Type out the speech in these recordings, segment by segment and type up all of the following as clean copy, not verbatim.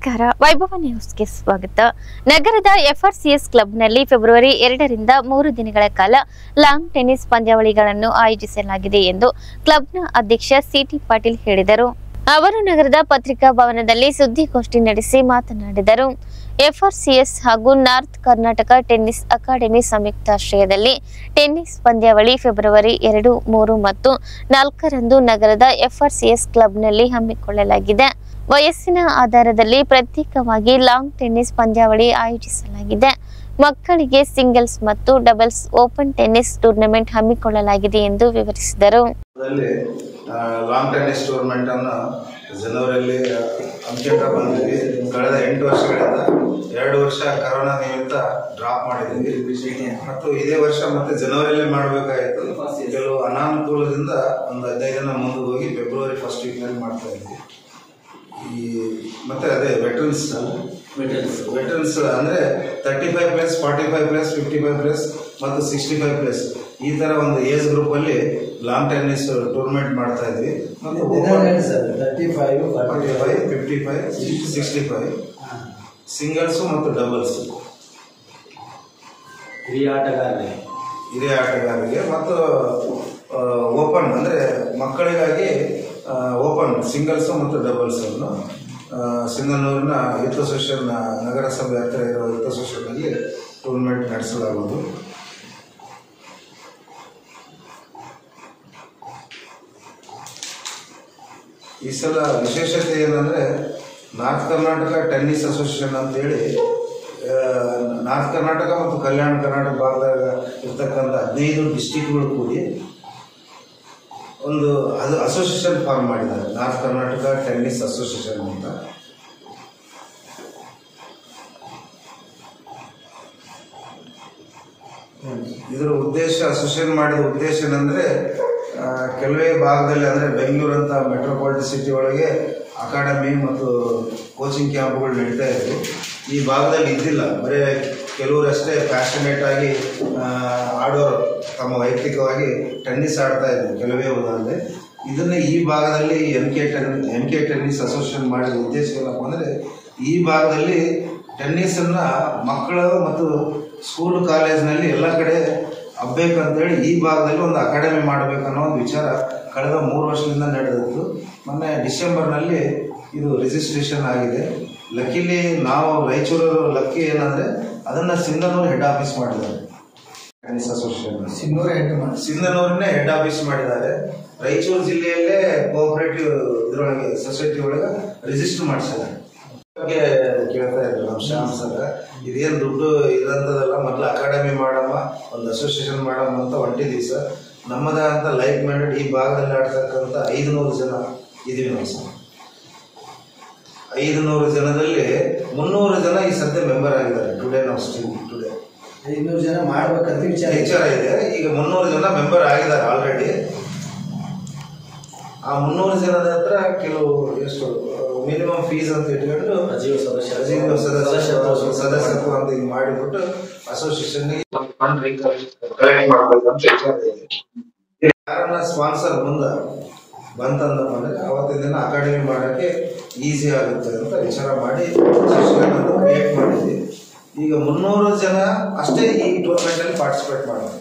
ನಮಸ್ಕಾರ ವೈಭವ ನ್ಯೂಸ್ಗೆ ಸ್ವಾಗತ. ನಗರದ ಎಫ್ಆರ್ಸಿಎಸ್ ಕ್ಲಬ್ನಲ್ಲಿ ಫೆಬ್ರವರಿ 2 ರಿಂದ 3 ದಿನಗಳ ಕಾಲ ಲಾಂಗ್ ಟೆನ್ನಿಸ್ ಪಂದ್ಯಾವಳಿಗಳನ್ನು ಆಯೋಜಿಸಲಾಗಿದೆ ಎಂದು ಕ್ಲಬ್ನ ಅಧ್ಯಕ್ಷ ಸಿಟಿ ಪಾಟೀಲ್ ಹೇಳಿದರು. ಅವರು ನಗರದ ಪತ್ರಿಕಾ ಭವನದಲ್ಲಿ ಸುದ್ದಿಗೋಷ್ಠಿ ನಡೆಸಿ ಮಾತನಾಡಿದರು. ಎಫ್ಆರ್ಸಿಎಸ್ ಹಾಗೂ ನಾರ್ತ್ ಕರ್ನಾಟಕ ಟೆನ್ನಿಸ್ ಅಕಾಡೆಮಿ ಸಂಯುಕ್ತಾಶ್ರಯದಲ್ಲಿ ಟೆನ್ನಿಸ್ ಪಂದ್ಯಾವಳಿ ಫೆಬ್ರವರಿ 2, 3 ಮತ್ತು 4 ರಂದು ನಗರದ ಎಫ್ಆರ್ಸಿಎಸ್ ಕ್ಲಬ್ನಲ್ಲಿ ಹಮ್ಮಿಕೊಳ್ಳಲಾಗಿದೆ. ವಯಸ್ಸಿನ ಆಧಾರದಲ್ಲಿ ಪ್ರತ್ಯೇಕವಾಗಿ ಲಾಂಗ್ ಟೆನ್ನಿಸ್ ಪಂದ್ಯಾವಳಿ ಆಯೋಜಿಸಲಾಗಿದೆ. ಮಕ್ಕಳಿಗೆ ಸಿಂಗಲ್ಸ್ ಮತ್ತು ಡಬಲ್ಸ್ ಓಪನ್ ಟೆನ್ನಿಸ್ ಟೂರ್ನಮೆಂಟ್ ಹಮ್ಮಿಕೊಳ್ಳಲಾಗಿದೆ ಎಂದು ವಿವರಿಸಿದರು. ಲಾಂಗ್ ಟೆನ್ನಿಸ್ ಟೂರ್ನಮೆಂಟ್ ಅನ್ನು ಜನವರಿಯಲ್ಲಿ ಹಮ್ಮಿಕೊಂಡು ಬಂದಿದ್ವಿ. ಕಳೆದ 8 ವರ್ಷಗಳಿಂದ 2 ವರ್ಷ ಕರೋನಾ ನಿಮಿತ್ತ ಡ್ರಾಪ್ ಮಾಡಿದ್ವಿ ಮತ್ತು ಇದೇ ವರ್ಷ ಮತ್ತೆ ಜನವರಿಯಲ್ಲೇ ಮಾಡಬೇಕಾಯಿತು. ಕೆಲವು ಅನಾನುಕೂಲದಿಂದ ಒಂದು 15 ದಿನ ಮುಂದೆ ಹೋಗಿ ಫೆಬ್ರವರಿ 1st ವೀಕ್ನಲ್ಲಿ ಮಾಡ್ತಾ ಇದ್ವಿ. ಮತ್ತೆ ಅದೇ ವೆಟರನ್ಸ್ ಅಂದರೆ 35+, 45+, 55+ ಮತ್ತು 65+ ಈ ಥರ ಒಂದು ಏಜ್ ಗ್ರೂಪಲ್ಲಿ ಲಾಂಗ್ ಟೆನ್ನಿಸ್ ಟೂರ್ನಮೆಂಟ್ ಮಾಡ್ತಾ ಇದ್ವಿ. ಮತ್ತು 35, 45, 55, 65 ಸಿಂಗಲ್ಸು ಮತ್ತು ಡಬಲ್ಸ್ ಹಿರಿಯ ಆಟಗಾರರಿಗೆ ಮತ್ತು ಓಪನ್ ಅಂದರೆ ಮಕ್ಕಳಿಗಾಗಿ ಓಪನ್ ಸಿಂಗಲ್ಸು ಮತ್ತು ಡಬಲ್ಸ್ ಅನ್ನು ಸಿಂಧನೂರಿನ ಯೂತ್ ಅಸೋಸಿಯೇಷನ್ ನಗರಸಭೆ ಹತ್ತಿರ ಇರುವ ಯೂತ್ ಅಸೋಸಿಯೇಷನ್ನಲ್ಲಿ ಟೂರ್ನಮೆಂಟ್ ನಡೆಸಲಾಗುವುದು. ಈ ಸಲ ವಿಶೇಷತೆ ಏನಂದರೆ ನಾರ್ತ್ ಕರ್ನಾಟಕ ಟೆನ್ನಿಸ್ ಅಸೋಸಿಯೇಷನ್ ಅಂತೇಳಿ ನಾರ್ತ್ ಕರ್ನಾಟಕ ಮತ್ತು ಕಲ್ಯಾಣ ಕರ್ನಾಟಕ ಭಾಗದಾಗ ಇರ್ತಕ್ಕಂಥ 15 ಡಿಸ್ಟಿಕ್ಗಳು ಕೂಡಿ ಒಂದು ಅಸೋಸಿಯೇಷನ್ ಫಾರ್ಮ್ ಮಾಡಿದ್ದಾರೆ, ನಾರ್ತ್ ಕರ್ನಾಟಕ ಟೆನ್ನಿಸ್ ಅಸೋಸಿಯೇಷನ್ ಅಂತ. ಇದರ ಉದ್ದೇಶ, ಅಸೋಸಿಯೇಷನ್ ಮಾಡಿದ ಉದ್ದೇಶ ಏನಂದರೆ ಕೆಲವೇ ಭಾಗದಲ್ಲಿ ಅಂದರೆ ಬೆಂಗಳೂರು ಅಂತ ಮೆಟ್ರೋಪಾಲಿಟನ್ ಸಿಟಿ ಒಳಗೆ ಅಕಾಡೆಮಿ ಮತ್ತು ಕೋಚಿಂಗ್ ಕ್ಯಾಂಪ್ಗಳು ನಡೀತಾ ಇದ್ವು. ಈ ಭಾಗದಲ್ಲಿ ಇದ್ದಿಲ್ಲ, ಬರೀ ಕೆಲವರಷ್ಟೇ ಪ್ಯಾಷನೇಟ್ ಆಗಿ ಆಡೋರು ತಮ್ಮ ವೈಯಕ್ತಿಕವಾಗಿ ಟೆನ್ನಿಸ್ ಆಡ್ತಾ ಇದ್ರು ಕೆಲವೇ ಉದಾಹರಣೆ. ಇದನ್ನೇ ಈ ಭಾಗದಲ್ಲಿ ಎನ್ ಕೆ ಟೆನ್ನಿಸ್ ಅಸೋಸಿಯೇಷನ್ ಮಾಡಿದ ಉದ್ದೇಶ ಏನಪ್ಪ ಅಂದರೆ ಈ ಭಾಗದಲ್ಲಿ ಟೆನ್ನಿಸನ್ನು ಮಕ್ಕಳು ಮತ್ತು ಸ್ಕೂಲ್ ಕಾಲೇಜ್ನಲ್ಲಿ ಎಲ್ಲ ಕಡೆ ಹಬ್ಬೇಕಂತೇಳಿ ಈ ಭಾಗದಲ್ಲಿ ಒಂದು ಅಕಾಡೆಮಿ ಮಾಡಬೇಕನ್ನೋ ಒಂದು ವಿಚಾರ ಕಳೆದ 3 ವರ್ಷದಿಂದ ನಡೆದಿತ್ತು. ಮೊನ್ನೆ ಡಿಸೆಂಬರ್ನಲ್ಲಿ ಇದು ರಿಜಿಸ್ಟ್ರೇಷನ್ ಆಗಿದೆ. ಲಕ್ಕಿಲಿ ನಾವು ರಾಯಚೂರು ಲಕ್ಕಿ ಏನಂದರೆ ಅದನ್ನು ಸಿಂಧನೂರು ಹೆಡ್ ಆಫೀಸ್ ಮಾಡಿದ್ದಾರೆ. ಟೆನ್ನಿಸ್ ಅಸೋಸಿಯೇಷನ್ ಸಿಂಧನೂರನ್ನೇ ಹೆಡ್ ಆಫೀಸ್ ಮಾಡಿದ್ದಾರೆ. ರಾಯಚೂರು ಜಿಲ್ಲೆಯಲ್ಲೇ ಕೋಆಪರೇಟಿವ್ ಇದರೊಳಗೆ ಸೊಸೈಟಿ ಒಳಗೆ ರಿಜಿಸ್ಟರ್ ಮಾಡಿಸಿದ್ದಾರೆ. ಬಗ್ಗೆ ಕೇಳ್ತಾ ಇದ್ರು ನಮ್ಮ ಶ್ಯಾಮ್ ಸರ್, ಇದೇನು ದುಡ್ಡು ಇದಂಥದಲ್ಲ, ಮೊದಲು ಅಕಾಡೆಮಿ ಮಾಡಮ್ಮ, ಒಂದು ಅಸೋಸಿಯೇಷನ್ ಮಾಡಮ್ಮ ಅಂತ ಹೊಂಟಿದ್ದೀವಿ ಸರ್. ನಮ್ಮದ ಅಂತ ಲೈಕ್ ಮೈಂಡೆಡ್ ಈ ಭಾಗದಲ್ಲಿ ಆಡ್ತಕ್ಕಂಥ 500 ಜನ ಇದೀವಿ ನಾವು ಸರ್. 500 ಜನದಲ್ಲಿ 300 ಜನ ಈ ಸದ್ಯ ಮೆಂಬರ್ ಆಗಿದ್ದಾರೆ. ಟುಡೇ 500 ಜನ ಮಾಡ್ಬೇಕಂತ ವಿಚಾರ ಇದೆ. ಈಗ 300 ಜನ ಮೆಂಬರ್ ಆಗಿದ್ದಾರೆ ಆಲ್ರೆಡಿ. ಆ 300 ಜನದ ಹತ್ರ ಕೆಲವು ಎಷ್ಟು ಮಿನಿಮಮ್ ಫೀಸ್ ಅಂತ ಇಟ್ಕೊಂಡು ಸದಸ್ಯತ್ವ ಅಂತ ಹಿಂಗೆ ಮಾಡಿಬಿಟ್ಟು ಅಸೋಸಿಯೇಷನ್ಗೆ ಕಲೆಕ್ಟ್ ಮಾಡ್ಬೇಕಂತ ವಿಚಾರ ಇದೆ. ಯಾರನ್ನ ಸ್ಪಾನ್ಸರ್ ಮುಂದೆ ಬಂತಂದಪ್ಪ ಅಂದರೆ ಅವತ್ತಿನ ದಿನ ಅಕಾಡೆಮಿ ಮಾಡೋಕ್ಕೆ ಈಸಿ ಆಗುತ್ತೆ ಅಂತ ವಿಚಾರ ಮಾಡಿ ಕ್ರಿಯೇಟ್ ಮಾಡಿದ್ವಿ. ಈಗ 300 ಜನ ಅಷ್ಟೇ ಈ ಟೂರ್ನಮೆಂಟಲ್ಲಿ ಪಾರ್ಟಿಸಿಪೇಟ್ ಮಾಡೋದು.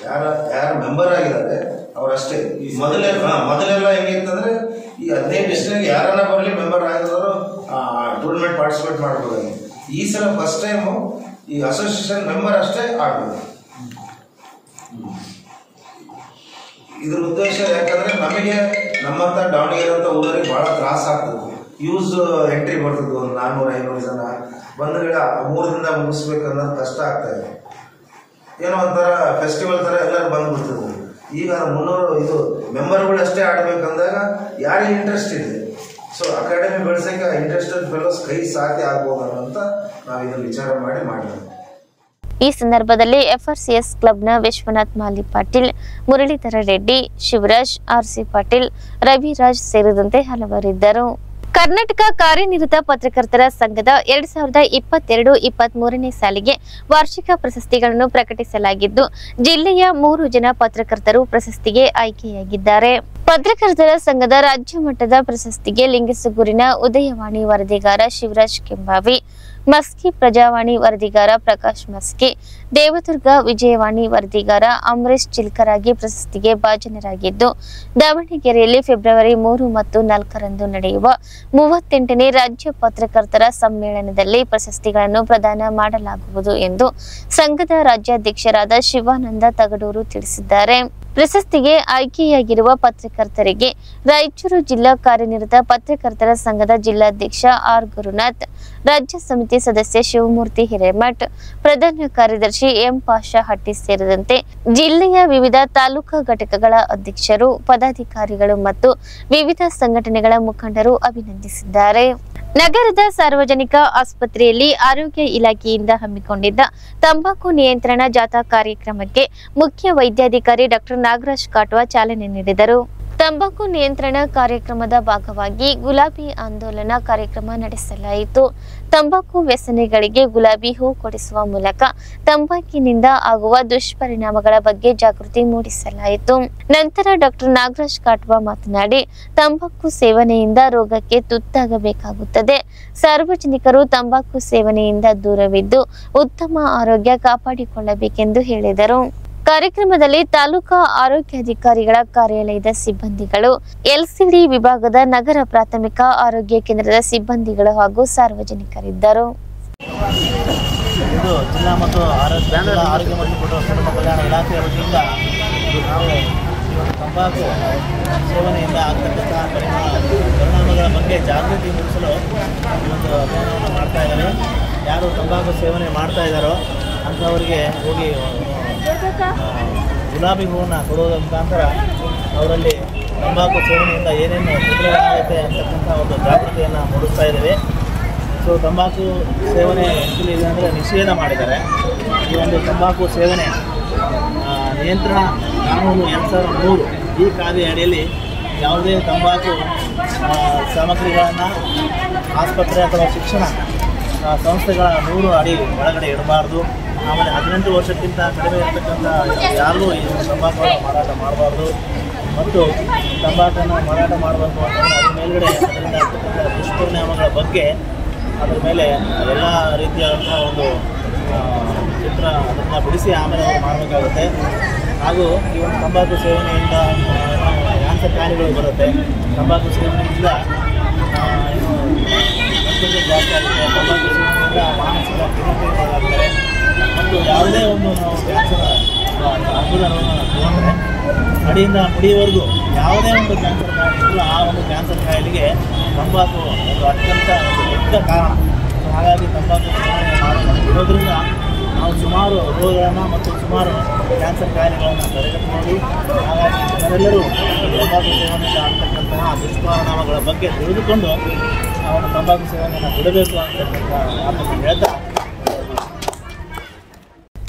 ಯಾರು ಮೆಂಬರ್ ಆಗಿದ್ದಾರೆ ಅವರಷ್ಟೇ. ಮೊದಲೆಲ್ಲ ಹೆಂಗಿತ್ತಂದ್ರೆ ಈ 15 ಡಿಸ್ಟ್ರಿಕ್ಟ್ ಯಾರನ್ನ ಬರಲಿ ಮೆಂಬರ್ ಆಗಿರೋರು ಟೂರ್ನಮೆಂಟ್ ಪಾರ್ಟಿಸಿಪೇಟ್ ಮಾಡ್ಬೋದಾಗಿ. ಈ ಸಲ ಫಸ್ಟ್ ಟೈಮು ಈ ಅಸೋಸಿಯೇಷನ್ ಮೆಂಬರ್ ಅಷ್ಟೇ ಆಡ್ಬೋದು. ಇದ್ರ ಉದ್ದೇಶ ಯಾಕಂದ್ರೆ ನಮಗೆ ನಮ್ಮಂತ ದಾವಣಗೆರೆ ಅಂತ ಊರಿಗೆ ಬಹಳ ತ್ರಾಸ ಆಗ್ತದೆ. ಯೂಸ್ ಎಂಟ್ರಿ ಬರ್ತದೆ, ಒಂದು 400-500 ಜನ ಬಂದ್ರೆ 3 ದಿನ ಮುಗಿಸ್ಬೇಕನ್ನೋದು ಕಷ್ಟ ಆಗ್ತಾ ಇದೆ. ಏನೋ ಒಂಥರ ಫೆಸ್ಟಿವಲ್ ಥರ ಎಲ್ಲರೂ ಬಂದ್ಬಿಡ್ತದೆ. ಈಗ 300 ಇದು ಮೆಂಬರ್ಗಳು ಅಷ್ಟೇ ಆಡ್ಬೇಕಂದಾಗ ಯಾರಿಗೆ ಇಂಟ್ರೆಸ್ಟ್ ಇದೆ, ಸೊ ಅಕಾಡೆಮಿ ಬೆಳೆಸೋಕೆ ಇಂಟ್ರೆಸ್ಟೆಡ್ ಫೆಲೋಸ್ ಕೈ ಸಾಧ್ಯ ಆಗ್ಬೋದು ಅಂತ ನಾವು ಇದನ್ನು ವಿಚಾರ ಮಾಡಿದ್ವಿ. ಈ ಸಂದರ್ಭದಲ್ಲಿ ಎಫ್ಆರ್ಸಿಎಸ್ ಕ್ಲಬ್ನ ವಿಶ್ವನಾಥ್ ಮಾಲಿ ಪಾಟೀಲ್, ಮುರಳೀಧರ ರೆಡ್ಡಿ, ಶಿವರಾಜ್, ಆರ್ಸಿ ಪಾಟೀಲ್, ರವಿರಾಜ್ ಸೇರಿದಂತೆ ಹಲವರಿದ್ದರು. ಕರ್ನಾಟಕ ಕಾರ್ಯನಿರತ ಪತ್ರಕರ್ತರ ಸಂಘದ 2022-23ನೇ ಸಾಲಿಗೆ ವಾರ್ಷಿಕ ಪ್ರಶಸ್ತಿಗಳನ್ನು ಪ್ರಕಟಿಸಲಾಗಿದ್ದು, ಜಿಲ್ಲೆಯ 3 ಜನ ಪತ್ರಕರ್ತರು ಪ್ರಶಸ್ತಿಗೆ ಆಯ್ಕೆಯಾಗಿದ್ದಾರೆ. ಪತ್ರಕರ್ತರ ಸಂಘದ ರಾಜ್ಯ ಮಟ್ಟದ ಪ್ರಶಸ್ತಿಗೆ ಲಿಂಗಸಗೂರಿನ ಉದಯವಾಣಿ ವರದಿಗಾರ ಶಿವರಾಜ್ ಕೆಂಬಾವಿ, ಮಸ್ಕಿ ಪ್ರಜಾವಾಣಿ ವರದಿಗಾರ ಪ್ರಕಾಶ್ ಮಸ್ಕಿ, ದೇವದುರ್ಗ ವಿಜಯವಾಣಿ ವರದಿಗಾರ ಅಮರೇಶ್ ಚಿಲ್ಕರಾಗಿ ಪ್ರಶಸ್ತಿಗೆ ಭಾಜನರಾಗಿದ್ದು, ದಾವಣಗೆರೆಯಲ್ಲಿ ಫೆಬ್ರವರಿ 3 ಮತ್ತು 4ರಂದು ನಡೆಯುವ 38ನೇ ರಾಜ್ಯ ಪತ್ರಕರ್ತರ ಸಮ್ಮೇಳನದಲ್ಲಿ ಪ್ರಶಸ್ತಿಗಳನ್ನು ಪ್ರದಾನ ಮಾಡಲಾಗುವುದು ಎಂದು ಸಂಘದ ರಾಜ್ಯಾಧ್ಯಕ್ಷರಾದ ಶಿವಾನಂದ ತಗಡೂರು ತಿಳಿಸಿದ್ದಾರೆ. ಪ್ರಶಸ್ತಿಗೆ ಆಯ್ಕೆಯಾಗಿರುವ ಪತ್ರಕರ್ತರಿಗೆ ರಾಯಚೂರು ಜಿಲ್ಲಾ ಕಾರ್ಯನಿರತ ಪತ್ರಕರ್ತರ ಸಂಘದ ಜಿಲ್ಲಾಧ್ಯಕ್ಷ ಆರ್ ಗುರುನಾಥ್, ರಾಜ್ಯ ಸಮಿತಿ ಸದಸ್ಯ ಶಿವಮೂರ್ತಿ ಹಿರೇಮಠ್, ಪ್ರಧಾನ ಕಾರ್ಯದರ್ಶಿ ಎಂ ಪಾಷಾ ಹಟ್ಟಿ ಸೇರಿದಂತೆ ಜಿಲ್ಲೆಯ ವಿವಿಧ ತಾಲೂಕಾ ಘಟಕಗಳ ಅಧ್ಯಕ್ಷರು, ಪದಾಧಿಕಾರಿಗಳು ಮತ್ತು ವಿವಿಧ ಸಂಘಟನೆಗಳ ಮುಖಂಡರು ಅಭಿನಂದಿಸಿದ್ದಾರೆ. ನಗರದ ಸಾರ್ವಜನಿಕ ಆಸ್ಪತ್ರೆಯಲ್ಲಿ ಆರೋಗ್ಯ ಇಲಾಖೆಯಿಂದ ಹಮ್ಮಿಕೊಂಡಿದ್ದ ತಂಬಾಕು ನಿಯಂತ್ರಣ ಜಾಥಾ ಕಾರ್ಯಕ್ರಮಕ್ಕೆ ಮುಖ್ಯ ವೈದ್ಯಾಧಿಕಾರಿ ಡಾಕ್ಟರ್ ನಾಗರಾಜ್ ಕಾಟ್ವಾ ಚಾಲನೆ ನೀಡಿದರು. ತಂಬಾಕು ನಿಯಂತ್ರಣ ಕಾರ್ಯಕ್ರಮದ ಭಾಗವಾಗಿ ಗುಲಾಬಿ ಆಂದೋಲನ ಕಾರ್ಯಕ್ರಮ ನಡೆಸಲಾಯಿತು. ತಂಬಾಕು ವ್ಯಸನಿಗಳಿಗೆ ಗುಲಾಬಿ ಹೂ ಕೊಡಿಸುವ ಮೂಲಕ ತಂಬಾಕಿನಿಂದ ಆಗುವ ದುಷ್ಪರಿಣಾಮಗಳ ಬಗ್ಗೆ ಜಾಗೃತಿ ಮೂಡಿಸಲಾಯಿತು. ನಂತರ ಡಾಕ್ಟರ್ ನಾಗರಾಜ್ ಕಾಟ್ವಾ ಮಾತನಾಡಿ, ತಂಬಾಕು ಸೇವನೆಯಿಂದ ರೋಗಕ್ಕೆ ತುತ್ತಾಗಬೇಕಾಗುತ್ತದೆ. ಸಾರ್ವಜನಿಕರು ತಂಬಾಕು ಸೇವನೆಯಿಂದ ದೂರವಿದ್ದು ಉತ್ತಮ ಆರೋಗ್ಯ ಕಾಪಾಡಿಕೊಳ್ಳಬೇಕೆಂದು ಹೇಳಿದರು. ಕಾರ್ಯಕ್ರಮದಲ್ಲಿ ತಾಲೂಕಾ ಆರೋಗ್ಯಾಧಿಕಾರಿಗಳ ಕಾರ್ಯಾಲಯದ ಸಿಬ್ಬಂದಿಗಳು, ಎಲ್ಸಿಡಿ ವಿಭಾಗದ ನಗರ ಪ್ರಾಥಮಿಕ ಆರೋಗ್ಯ ಕೇಂದ್ರದ ಸಿಬ್ಬಂದಿಗಳು ಹಾಗೂ ಸಾರ್ವಜನಿಕರಿದ್ದರು. ಇದು ಜಿಲ್ಲಾ ಮತ್ತು ಆರೋಗ್ಯ ಮತ್ತು ಕುಟುಂಬ ಕಲ್ಯಾಣ ಇಲಾಖೆಯ ವತಿಯಿಂದ ನಾವು ತಂಬಾಕು ಸೇವನೆಯಿಂದ ಆಗ್ತಕ್ಕಂತಹ ಪರಿಣಾಮಗಳ ಬಗ್ಗೆ ಜಾಗೃತಿ ಮೂಡಿಸಲು ಒಂದು ಅಭಿಯಾನವನ್ನು ಮಾಡ್ತಾ ಇದ್ದಾರೆ. ಯಾರು ತಂಬಾಕು ಸೇವನೆ ಮಾಡ್ತಾ ಇದ್ದಾರೋ ಅಂಥವರಿಗೆ ಹೋಗಿ ಗುಲಾಬಿ ಹೂವನ್ನು ಕೊಡುವುದರ ಮುಖಾಂತರ ಅವರಲ್ಲಿ ತಂಬಾಕು ಸೇವನೆಯಿಂದ ಏನೇನು ತೊಂದರೆಗಳಾಗುತ್ತೆ ಅಂತಕ್ಕಂಥ ಒಂದು ಜಾಗೃತಿಯನ್ನು ಮೂಡಿಸ್ತಾ ಇದ್ದೇವೆ. ಸೊ ತಂಬಾಕು ಸೇವನೆ ಆ್ಯಕ್ಚುಲಿ ಇದೆ ಅಂದರೆ ನಿಷೇಧ ಮಾಡಿದ್ದಾರೆ. ಈ ಒಂದು ತಂಬಾಕು ಸೇವನೆ ನಿಯಂತ್ರಣ ಕಾನೂನು 2003 ಈ ಕಾಯ್ದೆ ಅಡಿಯಲ್ಲಿ ಯಾವುದೇ ತಂಬಾಕು ಸಾಮಗ್ರಿಗಳನ್ನು ಆಸ್ಪತ್ರೆ ಅಥವಾ ಶಿಕ್ಷಣ ಸಂಸ್ಥೆಗಳ 100 ಅಡಿ ಒಳಗಡೆ ಇಡಬಾರ್ದು. ಆಮೇಲೆ 18 ವರ್ಷಕ್ಕಿಂತ ಕಡಿಮೆ ಇರತಕ್ಕಂಥ ಯಾರಿಗೂ ಈ ತಂಬಾಕುವನ್ನು ಮಾರಾಟ ಮಾಡಬಾರ್ದು ಮತ್ತು ತಂಬಾಕನ್ನು ಮಾರಾಟ ಮಾಡಬೇಕು ಅಂತಂದರೆ ಅದ್ರ ಮೇಲ್ಗಡೆ ಅದರಿಂದ ಆಗ್ತಕ್ಕಂಥ ದುಷ್ಪರಿಣಾಮಗಳ ಬಗ್ಗೆ ಅದರ ಮೇಲೆ ಎಲ್ಲ ರೀತಿಯಾದಂಥ ಒಂದು ಚಿತ್ರ ಅದನ್ನು ಬಿಡಿಸಿ ಆಮೇಲೆ ಮಾಡಬೇಕಾಗುತ್ತೆ. ಹಾಗೂ ಈ ಒಂದು ತಂಬಾಕು ಸೇವನೆಯಿಂದ ಕ್ಯಾನ್ಸರ್ ಕಾಯಿಲೆಗಳು ಬರುತ್ತೆ. ತಂಬಾಕು ಸೇವನೆಯಿಂದ ಜಾಸ್ತಿ ಆಗುತ್ತೆ. ತಂಬಾಕು ಸೇವನೆಯಿಂದ ಮಾನಸಿಕ ಖಿನ್ನತೆಗಳಾಗ್ತಾರೆ ಮತ್ತು ಯಾವುದೇ ಒಂದು ನಾವು ಕ್ಯಾನ್ಸರ್ ಅರ್ಬುದವನ್ನು ತಗೊಂಡ್ರೆ ಅಡಿಯಿಂದ ಮುಡಿಯವರೆಗೂ ಯಾವುದೇ ಒಂದು ಕ್ಯಾನ್ಸರ್ ಕಾಯಿಲೆ ಇದ್ದರೂ ಆ ಒಂದು ಕ್ಯಾನ್ಸರ್ ಕಾಯಿಲೆಗೆ ತಂಬಾಕು ಒಂದು ಅತ್ಯಂತ ದೊಡ್ಡ ಕಾರಣ. ಹಾಗಾಗಿ ತಂಬಾಕು ಸೇವನೆ ಇರೋದ್ರಿಂದ ನಾವು ಸುಮಾರು ರೋಗಗಳನ್ನು ಮತ್ತು ಸುಮಾರು ಕ್ಯಾನ್ಸರ್ ಕಾಯಿಲೆಗಳನ್ನು ತಡೆಗಟ್ಟಬಹುದು. ಹಾಗಾಗಿ ಜನರೆಲ್ಲರೂ ತಂಬಾಕು ಸೇವನೆಯಿಂದ ಆಗ್ತಕ್ಕಂತಹ ದುಷ್ಪರಿಣಾಮಗಳ ಬಗ್ಗೆ ತಿಳಿದುಕೊಂಡು ನಾವು ತಂಬಾಕು ಸೇವನೆಯನ್ನು ಬಿಡಬೇಕು ಅಂತಕ್ಕಂಥ ಮಾತನ್ನು ಹೇಳ್ತಾ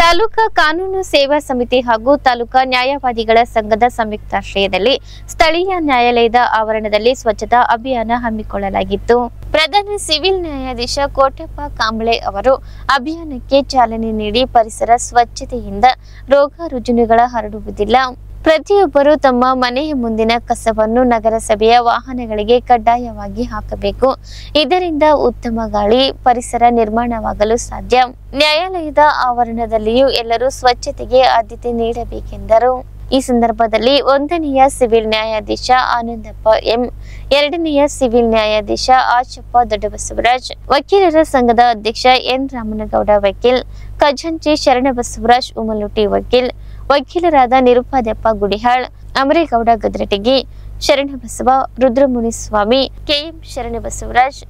ತಾಲೂಕಾ ಕಾನೂನು ಸೇವಾ ಸಮಿತಿ ಹಾಗೂ ತಾಲೂಕಾ ನ್ಯಾಯವಾದಿಗಳ ಸಂಘದ ಸಂಯುಕ್ತಾಶ್ರಯದಲ್ಲಿ ಸ್ಥಳೀಯ ನ್ಯಾಯಾಲಯದ ಆವರಣದಲ್ಲಿ ಸ್ವಚ್ಛತಾ ಅಭಿಯಾನ ಹಮ್ಮಿಕೊಳ್ಳಲಾಗಿತ್ತು. ಪ್ರಧಾನ ಸಿವಿಲ್ ನ್ಯಾಯಾಧೀಶ ಕೋಟಪ್ಪ ಕಾಂಬಳೆ ಅವರು ಅಭಿಯಾನಕ್ಕೆ ಚಾಲನೆ ನೀಡಿ ಪರಿಸರ ಸ್ವಚ್ಛತೆಯಿಂದ ರೋಗ ರುಜಿನಗಳ ಹರಡುವುದಿಲ್ಲ, ಪ್ರತಿಯೊಬ್ಬರು ತಮ್ಮ ಮನೆಯ ಮುಂದಿನ ಕಸವನ್ನು ನಗರಸಭೆಯ ವಾಹನಗಳಿಗೆ ಕಡ್ಡಾಯವಾಗಿ ಹಾಕಬೇಕು, ಇದರಿಂದ ಉತ್ತಮ ಗಾಳಿ ಪರಿಸರ ನಿರ್ಮಾಣವಾಗಲು ಸಾಧ್ಯ. ನ್ಯಾಯಾಲಯದ ಆವರಣದಲ್ಲಿಯೂ ಎಲ್ಲರೂ ಸ್ವಚ್ಛತೆಗೆ ಆದ್ಯತೆ ನೀಡಬೇಕೆಂದರು. ಈ ಸಂದರ್ಭದಲ್ಲಿ 1ನೇಯ ಸಿವಿಲ್ ನ್ಯಾಯಾಧೀಶ ಆನಂದಪ್ಪ ಎಂ, 2ನೇಯ ಸಿವಿಲ್ ನ್ಯಾಯಾಧೀಶ ಆಚಪ್ಪ ದೊಡ್ಡಬಸವರಾಜ್, ವಕೀಲರ ಸಂಘದ ಅಧ್ಯಕ್ಷ ಎನ್ ರಾಮನಗೌಡ ವಕೀಲ್, ಖಜಾಂಚಿ ಶರಣಬಸವರಾಜ್ ಉಮಲುಟಿ ವಕೀಲ್, ವಕೀಲರಾದ ನಿರುಪಾದಪ್ಪ ಗುಡಿಹಾಳ್, ಅಮರೇಗೌಡ ಗದ್ರಟಗಿ, ಶರಣಬಸವ, ರುದ್ರಮುನಿಸ್ವಾಮಿ, ಕೆಎಂ ಶರಣಬಸವರಾಜ್,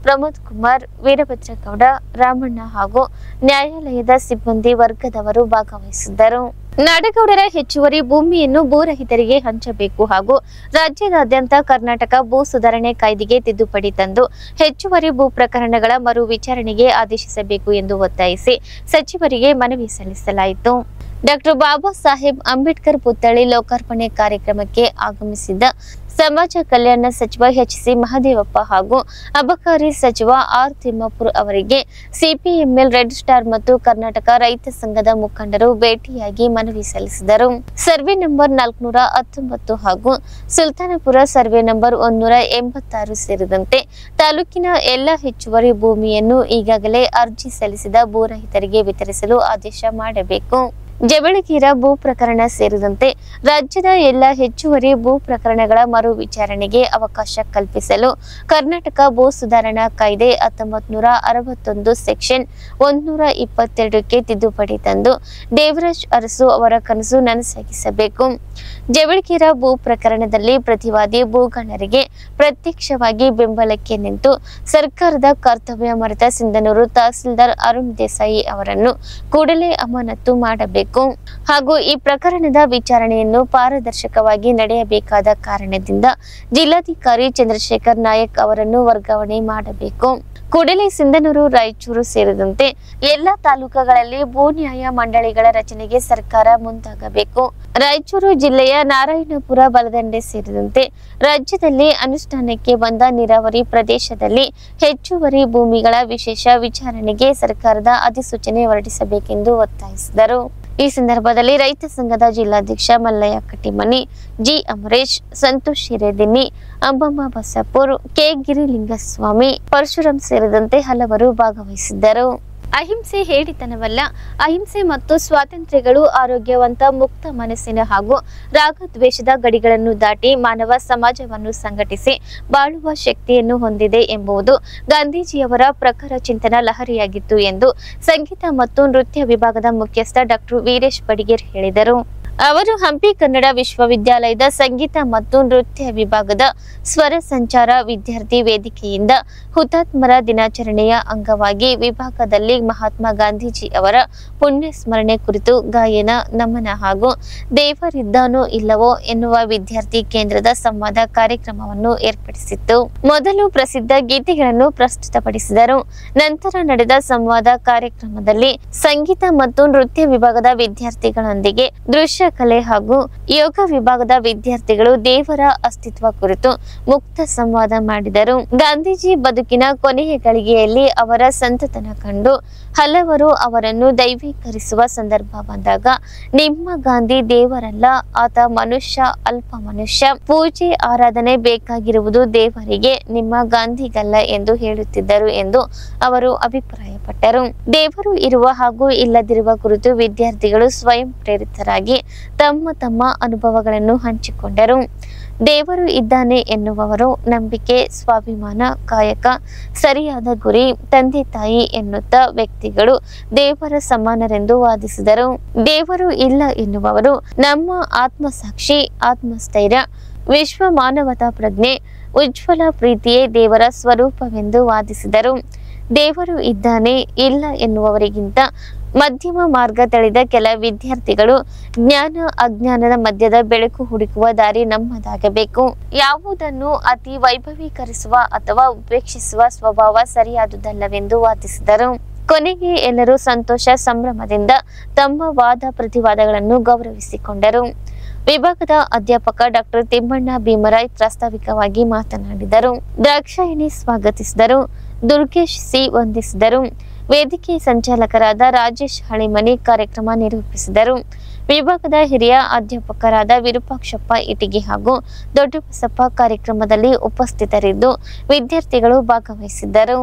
ಪ್ರಮೋದ್ ಕುಮಾರ್, ವೀರಭದ್ರಗೌಡ, ರಾಮಣ್ಣ ಹಾಗೂ ನ್ಯಾಯಾಲಯದ ಸಿಬ್ಬಂದಿ ವರ್ಗದವರು ಭಾಗವಹಿಸಿದ್ದರು. ನಾಡಗೌಡರ ಹೆಚ್ಚುವರಿ ಭೂಮಿಯನ್ನು ಭೂರಹಿತರಿಗೆ ಹಂಚಬೇಕು ಹಾಗೂ ರಾಜ್ಯದಾದ್ಯಂತ ಕರ್ನಾಟಕ ಭೂ ಸುಧಾರಣೆ ಕಾಯ್ದೆಗೆ ತಿದ್ದುಪಡಿ ತಂದು ಹೆಚ್ಚುವರಿ ಭೂ ಪ್ರಕರಣಗಳ ಮರು ವಿಚಾರಣೆಗೆ ಆದೇಶಿಸಬೇಕು ಎಂದು ಒತ್ತಾಯಿಸಿ ಸಚಿವರಿಗೆ ಮನವಿ ಸಲ್ಲಿಸಲಾಯಿತು. ಡಾಕ್ಟರ್ ಬಾಬಾ ಸಾಹೇಬ್ ಅಂಬೇಡ್ಕರ್ ಪುತ್ಥಳಿ ಲೋಕಾರ್ಪಣೆ ಕಾರ್ಯಕ್ರಮಕ್ಕೆ ಆಗಮಿಸಿದ್ದ ಸಮಾಜ ಕಲ್ಯಾಣ ಸಚಿವ ಎಚ್.ಸಿ. ಮಹದೇವಪ್ಪ ಹಾಗೂ ಅಬಕಾರಿ ಸಚಿವ ಆರ್. ತಿಮ್ಮಾಪುರ್ ಅವರಿಗೆ ಸಿಪಿಎಂಎಲ್ ರೆಡ್ ಸ್ಟಾರ್ ಮತ್ತು ಕರ್ನಾಟಕ ರೈತ ಸಂಘದ ಮುಖಂಡರು ಭೇಟಿಯಾಗಿ ಮನವಿ ಸಲ್ಲಿಸಿದರು. ಸರ್ವೆ ನಂಬರ್ 419 ಹಾಗೂ ಸುಲ್ತಾನಪುರ ಸರ್ವೆ ನಂಬರ್ 186 ಸೇರಿದಂತೆ ತಾಲೂಕಿನ ಎಲ್ಲ ಹೆಚ್ಚುವರಿ ಭೂಮಿಯನ್ನು ಈಗಾಗಲೇ ಅರ್ಜಿ ಸಲ್ಲಿಸಿದ ಭೂರಹಿತರಿಗೆ ವಿತರಿಸಲು ಆದೇಶ ಮಾಡಬೇಕು. ಜವಳಗೀರ ಭೂ ಪ್ರಕರಣ ಸೇರಿದಂತೆ ರಾಜ್ಯದ ಎಲ್ಲ ಹೆಚ್ಚುವರಿ ಭೂ ಪ್ರಕರಣಗಳ ಮರು ವಿಚಾರಣೆಗೆ ಅವಕಾಶ ಕಲ್ಪಿಸಲು ಕರ್ನಾಟಕ ಭೂ ಸುಧಾರಣಾ ಕಾಯ್ದೆ 1961 ಸೆಕ್ಷನ್ 122ಕ್ಕೆ ತಿದ್ದುಪಡಿ ತಂದು ದೇವರಾಜ್ ಅರಸು ಅವರ ಕನಸು ನನಸಾಗಿಸಬೇಕು. ಜವಳಗೀರ ಭೂ ಪ್ರಕರಣದಲ್ಲಿ ಪ್ರತಿವಾದಿ ಭೂಗಳ್ಳರಿಗೆ ಪ್ರತ್ಯಕ್ಷವಾಗಿ ಬೆಂಬಲಕ್ಕೆ ನಿಂತು ಸರ್ಕಾರದ ಕರ್ತವ್ಯ ಮರೆತ ಸಿಂಧನೂರು ತಹಸೀಲ್ದಾರ್ ಅರುಣ್ ದೇಸಾಯಿ ಅವರನ್ನು ಕೂಡಲೇ ಅಮಾನತು ಮಾಡಬೇಕು ಹಾಗೂ ಈ ಪ್ರಕರಣದ ವಿಚಾರಣೆಯನ್ನು ಪಾರದರ್ಶಕವಾಗಿ ನಡೆಯಬೇಕಾದ ಕಾರಣದಿಂದ ಜಿಲ್ಲಾಧಿಕಾರಿ ಚಂದ್ರಶೇಖರ್ ನಾಯಕ್ ಅವರನ್ನು ವರ್ಗಾವಣೆ ಮಾಡಬೇಕು. ಕೂಡಲೇ ಸಿಂಧನೂರು, ರಾಯಚೂರು ಸೇರಿದಂತೆ ಎಲ್ಲ ತಾಲೂಕುಗಳಲ್ಲಿ ಭೂ ನ್ಯಾಯ ಮಂಡಳಿಗಳ ರಚನೆಗೆ ಸರ್ಕಾರ ಮುಂದಾಗಬೇಕು. ರಾಯಚೂರು ಜಿಲ್ಲೆಯ ನಾರಾಯಣಪುರ, ಬಲದಂಡೆ ಸೇರಿದಂತೆ ರಾಜ್ಯದಲ್ಲಿ ಅನುಷ್ಠಾನಕ್ಕೆ ಬಂದ ನೀರಾವರಿ ಪ್ರದೇಶದಲ್ಲಿ ಹೆಚ್ಚುವರಿ ಭೂಮಿಗಳ ವಿಶೇಷ ವಿಚಾರಣೆಗೆ ಸರ್ಕಾರದ ಅಧಿಸೂಚನೆ ಹೊರಡಿಸಬೇಕೆಂದು ಒತ್ತಾಯಿಸಿದರು. ಈ ಸಂದರ್ಭದಲ್ಲಿ ರೈತ ಸಂಘದ ಜಿಲ್ಲಾಧ್ಯಕ್ಷ ಮಲ್ಲಯ್ಯ ಕಟ್ಟಿಮನಿ, ಜಿ. ಅಮರೇಶ್, ಸಂತೋಷ್ ಹಿರೇದಿನ್ನಿ, ಅಂಬಮ್ಮ ಬಸಪುರ್, ಕೆ. ಗಿರಿಲಿಂಗಸ್ವಾಮಿ, ಪರಶುರಾಮ್ ಸೇರಿದಂತೆ ಹಲವರು ಭಾಗವಹಿಸಿದ್ದರು. ಅಹಿಂಸೆ ಹೇಡಿತನವಲ್ಲ. ಅಹಿಂಸೆ ಮತ್ತು ಸ್ವಾತಂತ್ರ್ಯಗಳು ಆರೋಗ್ಯವಂತ, ಮುಕ್ತ ಮನಸ್ಸಿನ ಹಾಗೂ ರಾಗದ್ವೇಷದ ಗಡಿಗಳನ್ನು ದಾಟಿ ಮಾನವ ಸಮಾಜವನ್ನು ಸಂಘಟಿಸಿ ಬಾಳುವ ಶಕ್ತಿಯನ್ನು ಹೊಂದಿದೆ ಎಂಬುದು ಗಾಂಧೀಜಿಯವರ ಪ್ರಖರ ಚಿಂತನ ಲಹರಿಯಾಗಿತ್ತು ಎಂದು ಸಂಗೀತ ಮತ್ತು ನೃತ್ಯ ವಿಭಾಗದ ಮುಖ್ಯಸ್ಥ ಡಾಕ್ಟರ್ ವೀರೇಶ್ ಬಡಿಗೇರ್ ಹೇಳಿದರು. ಅವರು ಹಂಪಿ ಕನ್ನಡ ವಿಶ್ವವಿದ್ಯಾಲಯದ ಸಂಗೀತ ಮತ್ತು ನೃತ್ಯ ವಿಭಾಗದ ಸ್ವರ ಸಂಚಾರ ವಿದ್ಯಾರ್ಥಿ ವೇದಿಕೆಯಿಂದ ಹುತಾತ್ಮರ ದಿನಾಚರಣೆಯ ಅಂಗವಾಗಿ ವಿಭಾಗದಲ್ಲಿ ಮಹಾತ್ಮ ಗಾಂಧೀಜಿ ಅವರ ಪುಣ್ಯ ಸ್ಮರಣೆ ಕುರಿತು ಗಾಯನ, ನಮನ ಹಾಗೂ ದೇವರಿದ್ದಾನೋ ಇಲ್ಲವೋ ಎನ್ನುವ ವಿದ್ಯಾರ್ಥಿ ಕೇಂದ್ರದ ಸಂವಾದ ಕಾರ್ಯಕ್ರಮವನ್ನು ಏರ್ಪಡಿಸಿತ್ತು. ಮೊದಲು ಪ್ರಸಿದ್ಧ ಗೀತೆಗಳನ್ನು ಪ್ರಸ್ತುತಪಡಿಸಿದರು. ನಂತರ ನಡೆದ ಸಂವಾದ ಕಾರ್ಯಕ್ರಮದಲ್ಲಿ ಸಂಗೀತ ಮತ್ತು ನೃತ್ಯ ವಿಭಾಗದ ವಿದ್ಯಾರ್ಥಿಗಳೊಂದಿಗೆ ದೃಶ್ಯ ಕಲೆ ಹಾಗೂ ಯೋಗ ವಿಭಾಗದ ವಿದ್ಯಾರ್ಥಿಗಳು ದೇವರ ಅಸ್ತಿತ್ವ ಕುರಿತು ಮುಕ್ತ ಸಂವಾದ ಮಾಡಿದರು. ಗಾಂಧೀಜಿ ಬದುಕಿನ ಕೊನೆಯ ಗಳಿಗೆಯಲ್ಲಿ ಅವರ ಸಂತತನ ಕಂಡು ಹಲವರು ಅವರನ್ನು ದೈವೀಕರಿಸುವ ಸಂದರ್ಭ ಬಂದಾಗ ನಿಮ್ಮ ಗಾಂಧಿ ದೇವರಲ್ಲ, ಆತ ಮನುಷ್ಯ, ಅಲ್ಪ ಮನುಷ್ಯ, ಪೂಜೆ ಆರಾಧನೆ ಬೇಕಾಗಿರುವುದು ದೇವರಿಗೆ, ನಿಮ್ಮ ಗಾಂಧಿಗಲ್ಲ ಎಂದು ಹೇಳುತ್ತಿದ್ದರು ಎಂದು ಅವರು ಅಭಿಪ್ರಾಯಪಟ್ಟರು. ದೇವರು ಇರುವ ಹಾಗೂ ಇಲ್ಲದಿರುವ ಕುರಿತು ವಿದ್ಯಾರ್ಥಿಗಳು ಸ್ವಯಂ ಪ್ರೇರಿತರಾಗಿ ತಮ್ಮ ತಮ್ಮ ಅನುಭವಗಳನ್ನು ಹಂಚಿಕೊಂಡರು. ದೇವರು ಇದ್ದಾನೆ ಎನ್ನುವವರು ನಂಬಿಕೆ, ಸ್ವಾಭಿಮಾನ, ಕಾಯಕ, ಸರಿಯಾದ ಗುರಿ, ತಂದೆ ತಾಯಿ ಎನ್ನುತ್ತಾ ವ್ಯಕ್ತಿಗಳು ದೇವರ ಸಮಾನರೆಂದು ವಾದಿಸಿದರು. ದೇವರು ಇಲ್ಲ ಎನ್ನುವವರು ನಮ್ಮ ಆತ್ಮಸಾಕ್ಷಿ, ಆತ್ಮಸ್ಥೈರ್ಯ, ವಿಶ್ವ ಮಾನವತಾ ಪ್ರಜ್ಞೆ, ಉಜ್ವಲ ಪ್ರೀತಿಯೇ ದೇವರ ಸ್ವರೂಪವೆಂದು ವಾದಿಸಿದರು. ದೇವರು ಇದ್ದಾನೆ, ಇಲ್ಲ ಎನ್ನುವವರಿಗಿಂತ ಮಧ್ಯಮ ಮಾರ್ಗ ತಳೆದ ಕೆಲ ವಿದ್ಯಾರ್ಥಿಗಳು ಜ್ಞಾನ ಅಜ್ಞಾನದ ಮಧ್ಯದ ಬೆಳಕು ಹುಡುಕುವ ದಾರಿ ನಮ್ಮದಾಗಬೇಕು. ಯಾವುದನ್ನು ಅತಿ ವೈಭವೀಕರಿಸುವ ಅಥವಾ ಉಪೇಕ್ಷಿಸುವ ಸ್ವಭಾವ ಸರಿಯಾದುದಲ್ಲವೆಂದು ವಾದಿಸಿದರು. ಕೊನೆಗೆ ಎಲ್ಲರೂ ಸಂತೋಷ ಸಂಭ್ರಮದಿಂದ ತಮ್ಮ ವಾದ ಪ್ರತಿವಾದಗಳನ್ನು ಗೌರವಿಸಿಕೊಂಡರು. ವಿಭಾಗದ ಅಧ್ಯಾಪಕ ಡಾಕ್ಟರ್ ತಿಮ್ಮಣ್ಣ ಭೀಮರಾಯ್ ಪ್ರಾಸ್ತಾವಿಕವಾಗಿ ಮಾತನಾಡಿದರು. ದ್ರಾಕ್ಷಾಯಣಿ ಸ್ವಾಗತಿಸಿದರು. ದುರ್ಗೇಶ್ ಸಿ ವಂದಿಸಿದರು. ವೇದಿಕೆ ಸಂಚಾಲಕರಾದ ರಾಜೇಶ್ ಹಳಿಮನಿ ಕಾರ್ಯಕ್ರಮ ನಿರೂಪಿಸಿದರು. ವಿಭಾಗದ ಹಿರಿಯ ಅಧ್ಯಾಪಕರಾದ ವಿರೂಪಾಕ್ಷಪ್ಪ ಇಟಿಗಿ ಹಾಗೂ ದೊಡ್ಡಬಸಪ್ಪ ಕಾರ್ಯಕ್ರಮದಲ್ಲಿ ಉಪಸ್ಥಿತರಿದ್ದು ವಿದ್ಯಾರ್ಥಿಗಳು ಭಾಗವಹಿಸಿದ್ದರು.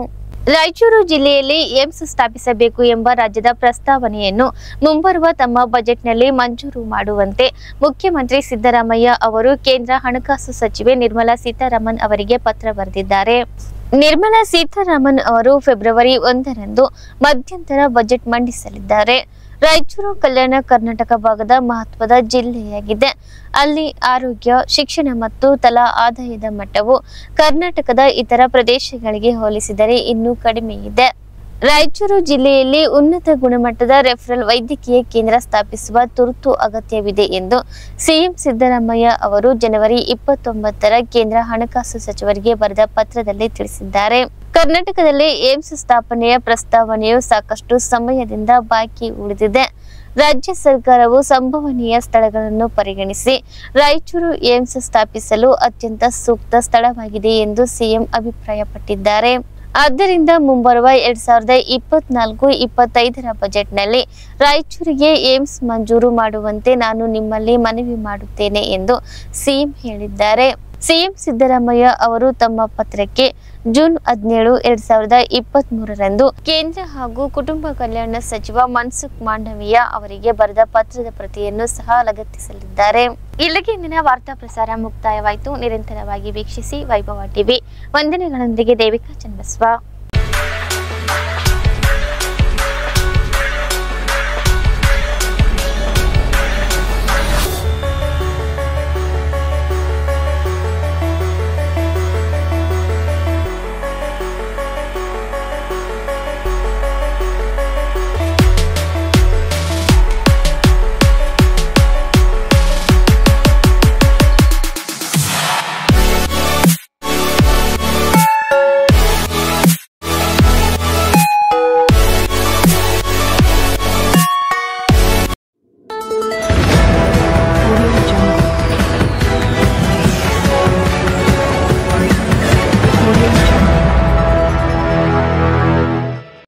ರಾಯಚೂರು ಜಿಲ್ಲೆಯಲ್ಲಿ ಏಮ್ಸ್ ಸ್ಥಾಪಿಸಬೇಕು ಎಂಬ ರಾಜ್ಯದ ಪ್ರಸ್ತಾವನೆಯನ್ನು ಮುಂಬರುವ ತಮ್ಮ ಬಜೆಟ್ನಲ್ಲಿ ಮಂಜೂರು ಮಾಡುವಂತೆ ಮುಖ್ಯಮಂತ್ರಿ ಸಿದ್ದರಾಮಯ್ಯ ಅವರು ಕೇಂದ್ರ ಹಣಕಾಸು ಸಚಿವೆ ನಿರ್ಮಲಾ ಸೀತಾರಾಮನ್ ಅವರಿಗೆ ಪತ್ರ ಬರೆದಿದ್ದಾರೆ. ನಿರ್ಮಲಾ ಸೀತಾರಾಮನ್ ಅವರು ಫೆಬ್ರವರಿ 1ರಂದು ಮಧ್ಯಂತರ ಬಜೆಟ್ ಮಂಡಿಸಲಿದ್ದಾರೆ. ರಾಯಚೂರು ಕಲ್ಯಾಣ ಕರ್ನಾಟಕ ಭಾಗದ ಮಹತ್ವದ ಜಿಲ್ಲೆಯಾಗಿದೆ. ಅಲ್ಲಿ ಆರೋಗ್ಯ, ಶಿಕ್ಷಣ ಮತ್ತು ತಲಾ ಆದಾಯದ ಮಟ್ಟವು ಕರ್ನಾಟಕದ ಇತರ ಪ್ರದೇಶಗಳಿಗೆ ಹೋಲಿಸಿದರೆ ಇನ್ನೂ ಕಡಿಮೆ ಇದೆ. ರಾಯಚೂರು ಜಿಲ್ಲೆಯಲ್ಲಿ ಉನ್ನತ ಗುಣಮಟ್ಟದ ರೆಫರಲ್ ವೈದ್ಯಕೀಯ ಕೇಂದ್ರ ಸ್ಥಾಪಿಸುವ ತುರ್ತು ಅಗತ್ಯವಿದೆ ಎಂದು ಸಿಎಂ ಸಿದ್ದರಾಮಯ್ಯ ಅವರು ಜನವರಿ 29ರ ಕೇಂದ್ರ ಹಣಕಾಸು ಸಚಿವರಿಗೆ ಬರೆದ ಪತ್ರದಲ್ಲಿ ತಿಳಿಸಿದ್ದಾರೆ. ಕರ್ನಾಟಕದಲ್ಲಿ ಏಮ್ಸ್ ಸ್ಥಾಪನೆಯ ಪ್ರಸ್ತಾವನೆಯು ಸಾಕಷ್ಟು ಸಮಯದಿಂದ ಬಾಕಿ ಉಳಿದಿದೆ. ರಾಜ್ಯ ಸರ್ಕಾರವು ಸಂಭವನೀಯ ಸ್ಥಳಗಳನ್ನು ಪರಿಗಣಿಸಿ ರಾಯಚೂರು ಏಮ್ಸ್ ಸ್ಥಾಪಿಸಲು ಅತ್ಯಂತ ಸೂಕ್ತ ಸ್ಥಳವಾಗಿದೆ ಎಂದು ಸಿಎಂ ಅಭಿಪ್ರಾಯಪಟ್ಟಿದ್ದಾರೆ. ಆದ್ದರಿಂದ ಮುಂಬರುವ 2024-25ರ ಬಜೆಟ್ನಲ್ಲಿ ರಾಯಚೂರಿಗೆ ಏಮ್ಸ್ ಮಂಜೂರು ಮಾಡುವಂತೆ ನಾನು ನಿಮ್ಮಲ್ಲಿ ಮನವಿ ಮಾಡುತ್ತೇನೆ ಎಂದು ಸಿಎಂ ಹೇಳಿದ್ದಾರೆ. ಸಿಎಂ ಸಿದ್ದರಾಮಯ್ಯ ಅವರು ತಮ್ಮ ಪತ್ರಕ್ಕೆ ಜೂನ್ 17, 2023ರಂದು ಕೇಂದ್ರ ಹಾಗೂ ಕುಟುಂಬ ಕಲ್ಯಾಣ ಸಚಿವ ಮನ್ಸುಖ್ ಮಾಂಡವಿಯಾ ಅವರಿಗೆ ಬರೆದ ಪತ್ರದ ಪ್ರತಿಯನ್ನು ಸಹ ಲಗತ್ತಿಸಲಿದ್ದಾರೆ. ಇಲ್ಲಿಗೆ ಇಂದಿನ ವಾರ್ತಾ ಪ್ರಸಾರ ಮುಕ್ತಾಯವಾಯಿತು. ನಿರಂತರವಾಗಿ ವೀಕ್ಷಿಸಿ ವೈಭವ ಟಿವಿ. ವಂದನೆಗಳೊಂದಿಗೆ ದೇವಿಕಾ ಚನ್ನಬಸವ. Audio Jungle.